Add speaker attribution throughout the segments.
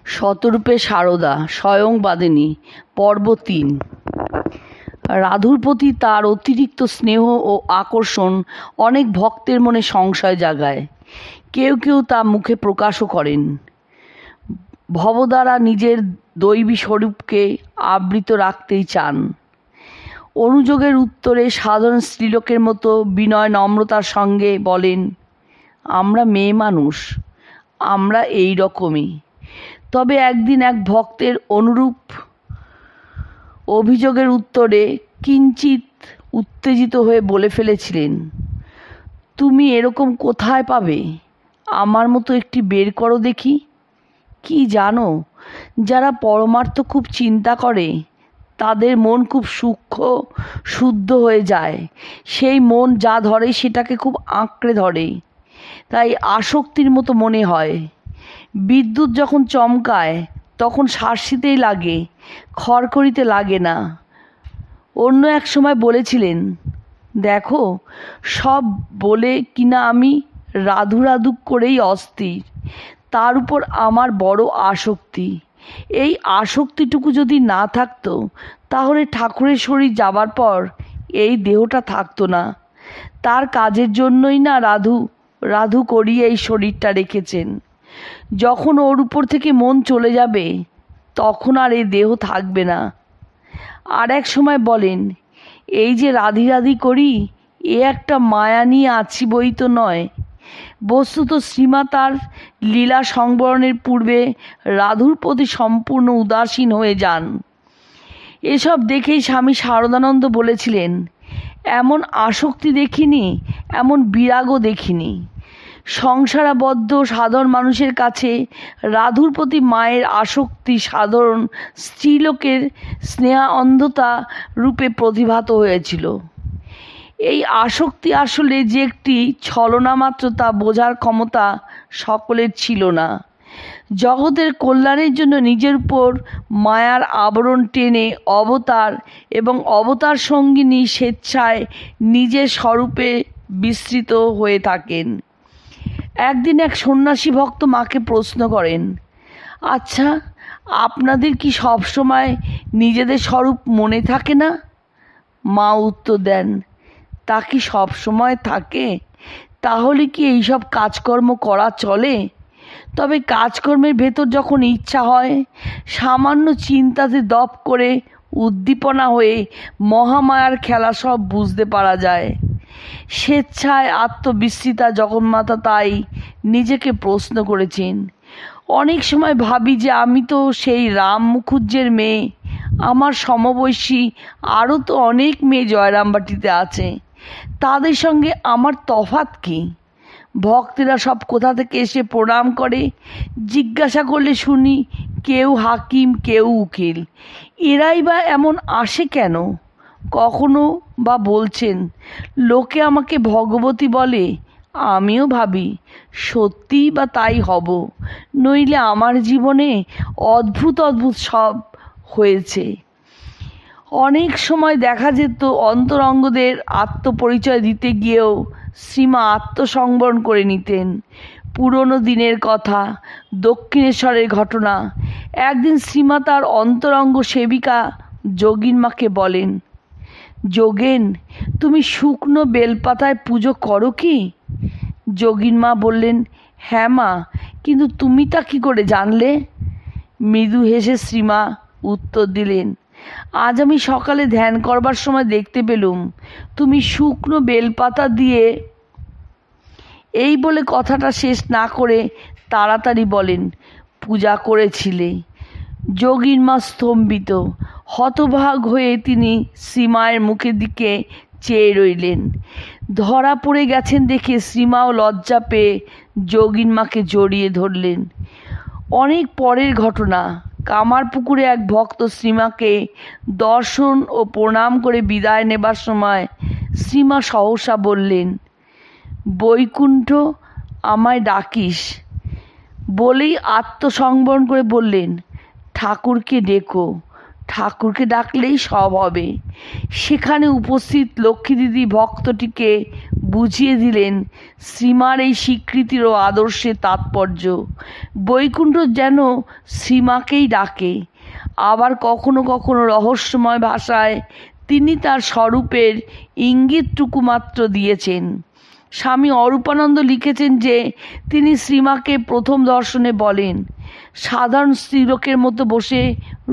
Speaker 1: শতরূপে সারদা স্বয়ংবাদিনী পর্ব ৩। রাধুর প্রতি তার অতিরিক্ত স্নেহ ও আকর্ষণ অনেক ভক্তের মনে সংশয় জাগায়। কেউ কেউ তা মুখে প্রকাশও করেন। ভবদ্বারা নিজের দৈবী স্বরূপকে আবৃত রাখতেই চান। অনুযোগের উত্তরে সাধারণ স্ত্রীলোকের মতো বিনয় নম্রতার সঙ্গে বলেন, আমরা মেয়ে মানুষ, আমরা এই রকমই। তবে একদিন এক ভক্তের অনুরূপ অভিযোগের উত্তরে কিঞ্চিত উত্তেজিত হয়ে বলে ফেলেছিলেন, তুমি এরকম কোথায় পাবে? আমার মতো একটি বের করো দেখি। কি জানো, যারা পরমার্থ খুব চিন্তা করে তাদের মন খুব সূক্ষ্ম শুদ্ধ হয়ে যায়। সেই মন যা ধরে সেটাকে খুব আঁকড়ে ধরে, তাই আসক্তির মতো মনে হয়। বিদ্যুৎ যখন চমকায় তখন শাসিতেই লাগে, খড়খড়িতে লাগে না। অন্য এক সময় বলেছিলেন, দেখো, সব বলে কিনা আমি রাধু রাধু করেই অস্থির, তার উপর আমার বড় আসক্তি। এই আসক্তিটুকু যদি না থাকতো তাহলে ঠাকুরের শরীর যাবার পর এই দেহটা থাকতো না। তার কাজের জন্যই না রাধু রাধু করিয়ে এই শরীরটা রেখেছেন। যখন ওর উপর থেকে মন চলে যাবে তখন আর এই দেহ থাকবে না। আর এক সময় বলেন, এই যে রাধি রাধি করি এ একটা মায়া নিয়ে আছি বই তো নয়। বস্তুত শ্রীমা তার লীলা সংবরণের পূর্বে রাধুর প্রতি সম্পূর্ণ উদাসীন হয়ে যান। এসব দেখেই স্বামী শারদানন্দ বলেছিলেন, এমন আসক্তি দেখিনি, এমন বিরাগও দেখিনি। সংসারাবদ্ধ সাধারণ মানুষের কাছে রাধুর প্রতি মায়ের আসক্তি সাধারণ স্ত্রীলোকের স্নেহা অন্ধতা রূপে প্রতিভাত হয়েছিল। এই আসক্তি আসলে যে একটি ছলনা মাত্র তা বোঝার ক্ষমতা সকলের ছিল না। জগতের কল্যাণের জন্য নিজের উপর মায়ার আবরণ টেনে অবতার এবং অবতার সঙ্গিনী স্বেচ্ছায় নিজের স্বরূপে বিস্তৃত হয়ে থাকেন। একদিন এক সন্ন্যাসী ভক্ত মাকে প্রশ্ন করেন, আচ্ছা, আপনাদের কি সবসময় নিজেদের স্বরূপ মনে থাকে না? মা উত্তর দেন, তা কি সব সময় থাকে? তাহলে কি এইসব কাজকর্ম করা চলে? তবে কাজকর্মের ভেতর যখন ইচ্ছা হয়, সামান্য চিন্তাতে দপ করে উদ্দীপনা হয়ে মহামায়ার খেলা সব বুঝতে পারা যায়। স্বেচ্ছায় আত্মবিস্মৃতা জগন্মাতা তাই নিজেকে প্রশ্ন করেছেন, অনেক সময় ভাবি যে আমি তো সেই রাম মুখুজ্জের মেয়ে, আমার সমবয়সী আরও তো অনেক মেয়ে জয়রামবাটিতে আছে, তাদের সঙ্গে আমার তফাৎ কী? ভক্তেরা সব কোথা থেকে এসে প্রণাম করে, জিজ্ঞাসা করলে শুনি কেউ হাকিম কেউ উকিল। এরাই বা এমন আসে কেন? কখনো বা বলছেন, লোকে আমাকে ভগবতী বলে, আমিও ভাবি সত্যিই বা তাই হব, নইলে আমার জীবনে অদ্ভুত অদ্ভুত সব হয়েছে। অনেক সময় দেখা যেত অন্তরঙ্গদের আত্মপরিচয় দিতে গিয়েও শ্রীমা আত্মসংবরণ করে নিতেন। পুরনো দিনের কথা, দক্ষিণেশ্বরের ঘটনা। একদিন শ্রীমা তার অন্তরঙ্গ সেবিকা যোগীনমাকে বলেন, যোগেন, তুমি শুকনো বেলপাতায় পুজো করো কি? যোগীনমা বললেন, হ্যাঁ মা, কিন্তু তুমি তা কী করে জানলে? মৃদু হেসে শ্রীমা উত্তর দিলেন, আজ আমি সকালে ধ্যান করবার সময় দেখতে পেলুম তুমি শুকনো বেলপাতা দিয়ে। এই বলে কথাটা শেষ না করে তাড়াতাড়ি বলেন, পূজা করেছিলে। যোগীনমা স্তম্ভিত, হতভাগ হয়ে তিনি শ্রীমায়ের মুখের দিকে চেয়ে রইলেন। ধরা পড়ে গেছেন দেখে শ্রীমাও লজ্জা পেয়ে যোগীনমাকে জড়িয়ে ধরলেন। অনেক পরের ঘটনা। কামারপুকুরে এক ভক্ত শ্রীমাকে দর্শন ও প্রণাম করে বিদায় নেবার সময় শ্রীমা সহসা বললেন, বৈকুণ্ঠ, আমায় ডাকিস? বলেই আত্মসংবরণ করে বললেন, ঠাকুরকে ডেকো, ঠাকুরকে ডাকলেই সব হবে। সেখানে উপস্থিত লক্ষ্মী দিদি ভক্তটিকে বুঝিয়ে দিলেন শ্রীমার এই স্বীকৃতির ও আদর্শের তাৎপর্য। বৈকুণ্ঠ যেন শ্রীমাকেই ডাকে। আবার কখনো কখনো রহস্যময় ভাষায় তিনি তার স্বরূপের ইঙ্গিতটুকু মাত্র দিয়েছেন। স্বামী অরূপানন্দ লিখেছেন যে তিনি শ্রীমাকে প্রথম দর্শনে বলেন, সাধারণ স্ত্রীলোকের মতো বসে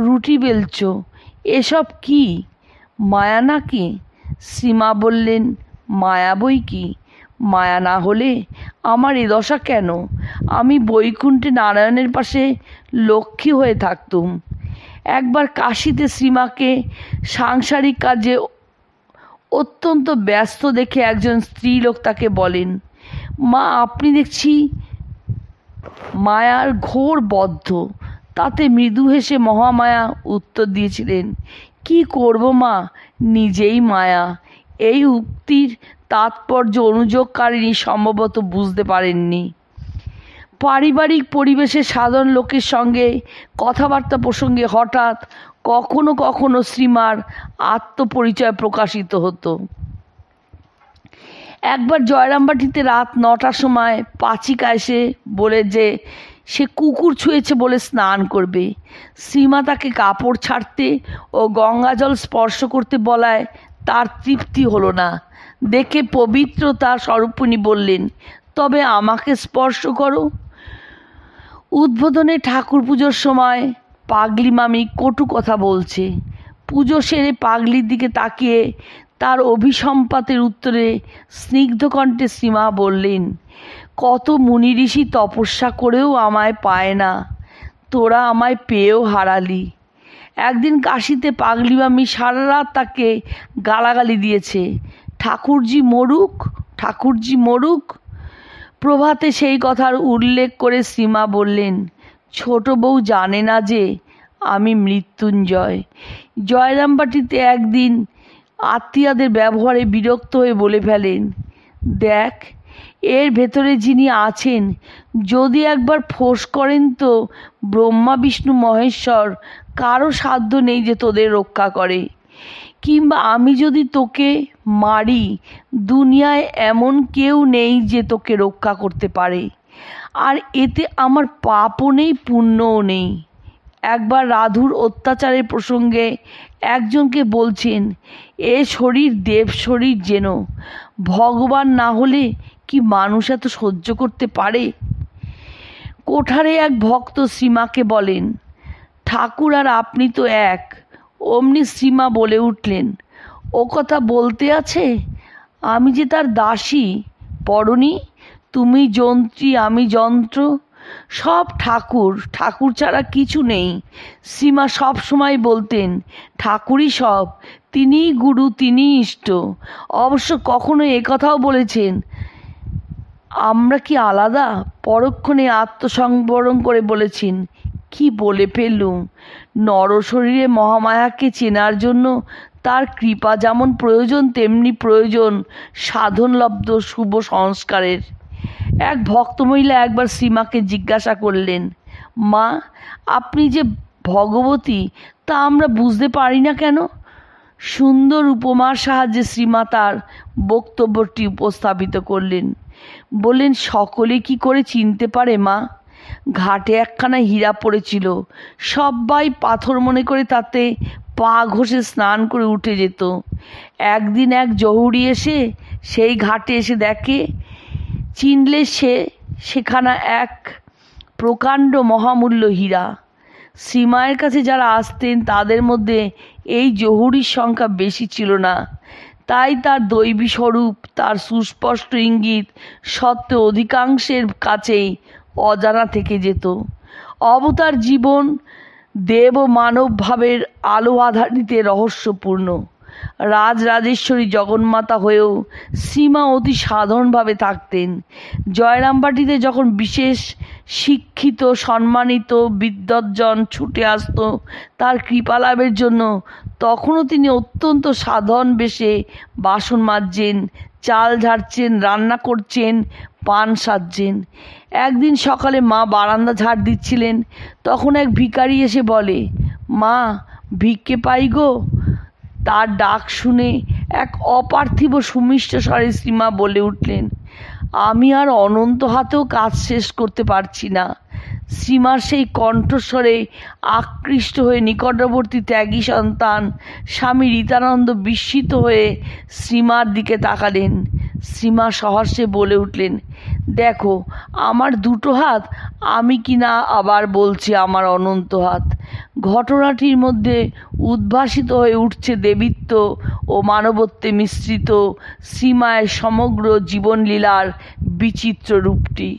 Speaker 1: রুটি বেলছ, এসব কি মায়া নাকি? শ্রীমা বললেন, মায়া বই কি, মায়া না হলে আমার এ দশা কেন? আমি বৈকুণ্ঠে নারায়ণের পাশে লক্ষ্মী হয়ে থাকতুম। একবার কাশীতে শ্রীমাকে সাংসারিক কাজে অত্যন্ত ব্যস্ত দেখে একজন স্ত্রীলোক তাকে বলেন, মা আপনি দেখছি মায়ার ঘোর বদ্ধ। তাতে মৃদু হেসে মহামায়া উত্তর দিয়েছিলেন, কি করব মা, নিজেই মায়া। এই উক্তির তাৎপর্য অনুযোগকারিণী সম্ভবত বুঝতে পারেননি। পারিবারিক পরিবেশে সাধারণ লোকের সঙ্গে কথাবার্তা প্রসঙ্গে হঠাৎ কখনো কখনো শ্রীমার আত্মপরিচয় প্রকাশিত হতো। একবার জয়রামবাটিতে রাত 9টার সময় পাচিকা এসে বলে যে সে কুকুর ছুঁয়েছে বলে স্নান করবে। শ্রীমা তাকে কাপড় ছাড়তে ও গঙ্গাজল স্পর্শ করতে বলায় তার তৃপ্তি হলো না। দেখে পবিত্র তার স্বরূপিণী বললেন, তবে আমাকে স্পর্শ করো। উদ্বোধনে ঠাকুর পুজোর সময় পাগলি মামি কটু কথা বলছে। পুজো সেরে পাগলির দিকে তাকিয়ে তার অভিসম্পাতের উত্তরে স্নিগ্ধ কণ্ঠে শ্রীমা বললেন, কত মুনি ঋষি তপস্যা করেও আমায় পায় না, তোরা আমায় পেয়েও হারালি। একদিন কাশীতে পাগলি মামি সারা রাত তাকে গালাগালি দিয়েছে, ঠাকুরজি মরুক, ঠাকুরজি মরুক। প্রভাতে সেই কথার উল্লেখ করে শ্রীমা বললেন, ছোট বউ জানে না যে আমি মৃত্যুঞ্জয়। জয়রামবাটিতে একদিন আত্মীয়াদের ব্যবহারে বিরক্ত হয়ে বলে ফেলেন, দেখ এর ভেতরে যিনি আছেন যদি একবার ফোঁস করেন তো ব্রহ্মা বিষ্ণু মহেশ্বর কারো সাধ্য নেই যে তোদের রক্ষা করে। কিংবা আমি যদি তোকে মারি, দুনিয়ায় এমন কেউ নেই যে তোকে রক্ষা করতে পারে। আর এতে আমার পাপও নেই, পুণ্যও নেই। একবার রাধুর অত্যাচারের প্রসঙ্গে একজনকে বলছেন, এ শরীর দেব শরীর যেন, ভগবান না হলে কি মানুষ এত সহ্য করতে পারে? কোঠারে এক ভক্ত শ্রীমাকে বলেন, ঠাকুর আর আপনি তো এক। অমনি শ্রীমা বলে উঠলেন, ও কথা বলতে আছে, আমি যে তার দাসী, পড়নি? তুমি যন্ত্রী, আমি যন্ত্র। সব ঠাকুর, ঠাকুর ছাড়া কিছু নেই। শ্রীমা সব সময় বলতেন, ঠাকুরই সব, তিনিই গুরু, তিনিই ইষ্ট। অবশ্য কখনো একথাও বলেছেন, আমরা কি আলাদা? পরক্ষণে আত্মসংবরণ করে বলেছেন, কি বলে ফেললুম। নরশরীরে মহামায়াকে চেনার জন্য তার কৃপা যেমন প্রয়োজন, তেমনি প্রয়োজন সাধনলব্ধ শুভ সংস্কারের। এক ভক্তমহিলা একবার শ্রীমাকে জিজ্ঞাসা করলেন, মা আপনি যে ভগবতী তা আমরা বুঝতে পারি না কেন? সুন্দর উপমার সাহায্যে শ্রীমা তার বক্তব্যটি উপস্থাপিত করলেন। বললেন, সকলে কি করে চিনতে পারে মা? ঘাটে একখানা হীরা পড়েছিল, সবাই পাথর মনে করে তাতে পা ঘষে স্নান করে উঠে যেত। একদিন এক জহুরি এসে সেই ঘাটে এসে দেখে, চিনলে সেখানা এক প্রকাণ্ড মহামূল্য হীরা। শ্রীমায়ের কাছে যারা আসতেন তাদের মধ্যে এই জহুরির সংখ্যা বেশি ছিল না। তাই তার দৈবী স্বরূপ, তার সুস্পষ্ট ইঙ্গিত সত্ত্বেও অধিকাংশের কাছেই অজানা থেকে যেত। অবতার জীবন দেব ও মানব ভাবের আলো আধারিতে রহস্যপূর্ণ। রাজরাজেশ্বরী জগন্মাতা হয়েও শ্রীমা অতি সাধারণভাবে থাকতেন। জয়রামবাটিতে যখন বিশেষ শিক্ষিত সম্মানিত বিদ্বজ্জন ছুটে আসত তার কৃপালাভের জন্য, তখনও তিনি অত্যন্ত সাধারণ বেশে বাসন মাজছেন, চাল ঝাড়ছেন, রান্না করছেন, পান সাজছেন। একদিন সকালে মা বারান্দা ঝাড় দিচ্ছিলেন, তখন এক ভিখারি এসে বলে, মা ভিক্ষে পাই গো। তার ডাক শুনে এক অপার্থিব সুমিষ্ট স্বরে শ্রীমা বলে উঠলেন, আমি আর অনন্ত হাতেও কাজ শেষ করতে পারছি না। শ্রীমার সেই কণ্ঠস্বরে আকৃষ্ট হয়ে নিকটবর্তী ত্যাগী সন্তান স্বামী রীতানন্দ বিস্মিত হয়ে শ্রীমার দিকে তাকালেন। শ্রীমা সহর্ষে বলে উঠলেন, দেখো আমার দুটো হাত, আমি কি না আবার বলছি আমার অনন্ত হাত। ঘটনাটির মধ্যে উদ্ভাসিত হয়ে উঠছে দেবীত্ব ও মানবত্বে মিশ্রিত শ্রীমায়ের সমগ্র জীবনলীলার বিচিত্র রূপটি।